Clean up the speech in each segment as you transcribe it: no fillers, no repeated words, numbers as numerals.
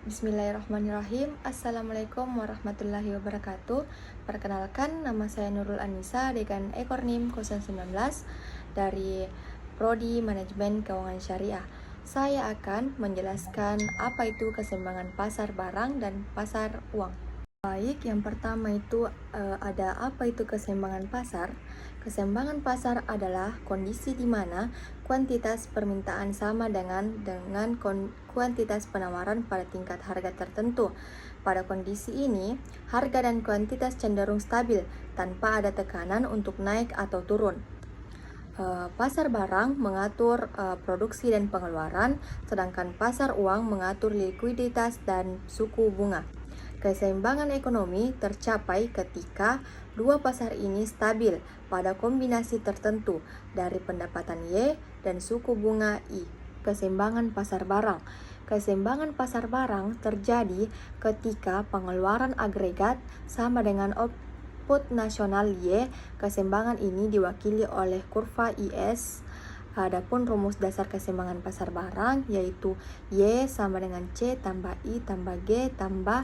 Bismillahirrahmanirrahim. Assalamualaikum warahmatullahi wabarakatuh. Perkenalkan, nama saya Nurul Anissa, Dekan Ekornim 019 dari Prodi Manajemen Keuangan Syariah. Saya akan menjelaskan apa itu keseimbangan pasar barang dan pasar uang. Baik, yang pertama itu ada apa itu keseimbangan pasar. Keseimbangan pasar adalah kondisi di mana kuantitas permintaan sama dengan kuantitas penawaran pada tingkat harga tertentu. Pada kondisi ini, harga dan kuantitas cenderung stabil tanpa ada tekanan untuk naik atau turun. Pasar barang mengatur produksi dan pengeluaran, sedangkan pasar uang mengatur likuiditas dan suku bunga. Keseimbangan ekonomi tercapai ketika dua pasar ini stabil pada kombinasi tertentu dari pendapatan Y dan suku bunga I. Keseimbangan pasar barang. Keseimbangan pasar barang terjadi ketika pengeluaran agregat sama dengan output nasional Y. Keseimbangan ini diwakili oleh kurva IS. Adapun rumus dasar keseimbangan pasar barang yaitu Y sama dengan C tambah I tambah G tambah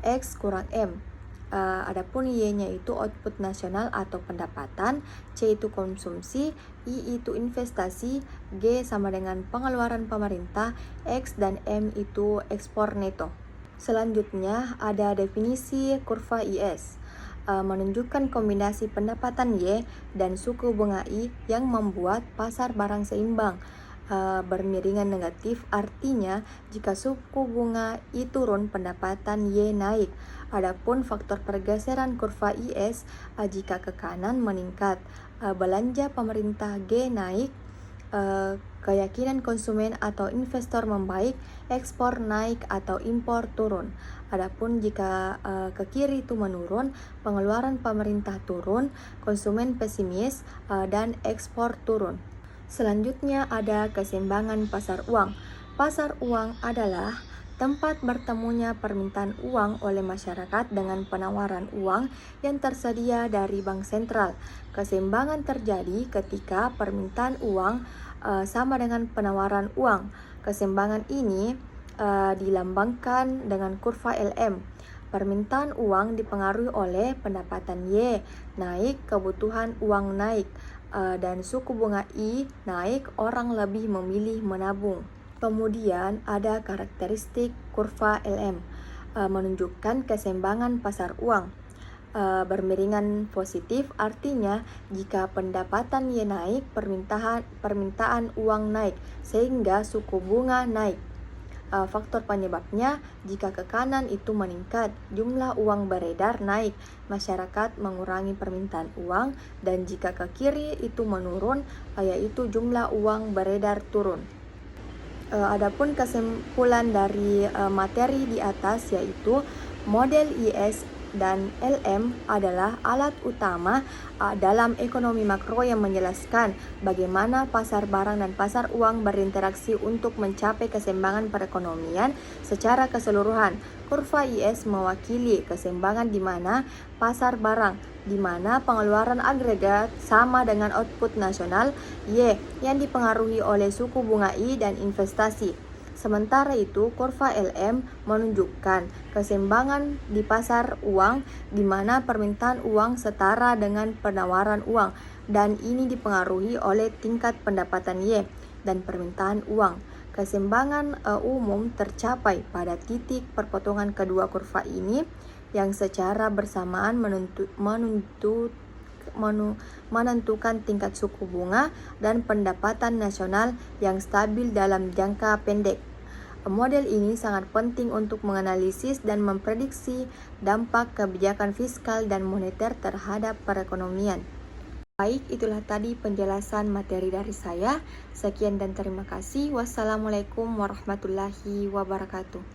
X kurang M. Adapun Y-nya itu output nasional atau pendapatan, C itu konsumsi, I itu investasi, G sama dengan pengeluaran pemerintah, X dan M itu ekspor neto. Selanjutnya ada definisi kurva IS. Menunjukkan kombinasi pendapatan Y dan suku bunga I yang membuat pasar barang seimbang. Bermiringan negatif artinya jika suku bunga I turun, pendapatan Y naik. Adapun faktor pergeseran kurva IS jika ke kanan meningkat, belanja pemerintah G naik, keyakinan konsumen atau investor membaik, ekspor naik atau impor turun. Adapun jika ke kiri itu menurun, pengeluaran pemerintah turun, konsumen pesimis, dan ekspor turun. Selanjutnya ada keseimbangan pasar uang. Pasar uang adalah tempat bertemunya permintaan uang oleh masyarakat dengan penawaran uang yang tersedia dari bank sentral. Keseimbangan terjadi ketika permintaan uang sama dengan penawaran uang. Keseimbangan ini dilambangkan dengan kurva LM. Permintaan uang dipengaruhi oleh pendapatan Y naik, kebutuhan uang naik, dan suku bunga I naik, orang lebih memilih menabung. Kemudian ada karakteristik kurva LM menunjukkan keseimbangan pasar uang. Bermiringan positif artinya jika pendapatan Y naik, permintaan uang naik sehingga suku bunga naik. Faktor penyebabnya jika ke kanan itu meningkat, jumlah uang beredar naik, masyarakat mengurangi permintaan uang, dan jika ke kiri itu menurun, yaitu jumlah uang beredar turun. Adapun kesimpulan dari materi di atas yaitu model IS dan LM adalah alat utama dalam ekonomi makro yang menjelaskan bagaimana pasar barang dan pasar uang berinteraksi untuk mencapai keseimbangan perekonomian secara keseluruhan. Kurva IS mewakili keseimbangan di mana pasar barang, di mana pengeluaran agregat sama dengan output nasional Y yang dipengaruhi oleh suku bunga I dan investasi. Sementara itu, kurva LM menunjukkan keseimbangan di pasar uang di mana permintaan uang setara dengan penawaran uang, dan ini dipengaruhi oleh tingkat pendapatan Y dan permintaan uang. Keseimbangan umum tercapai pada titik perpotongan kedua kurva ini yang secara bersamaan menentukan tingkat suku bunga dan pendapatan nasional yang stabil dalam jangka pendek. Model ini sangat penting untuk menganalisis dan memprediksi dampak kebijakan fiskal dan moneter terhadap perekonomian. Baik, itulah tadi penjelasan materi dari saya. Sekian dan terima kasih. Wassalamualaikum warahmatullahi wabarakatuh.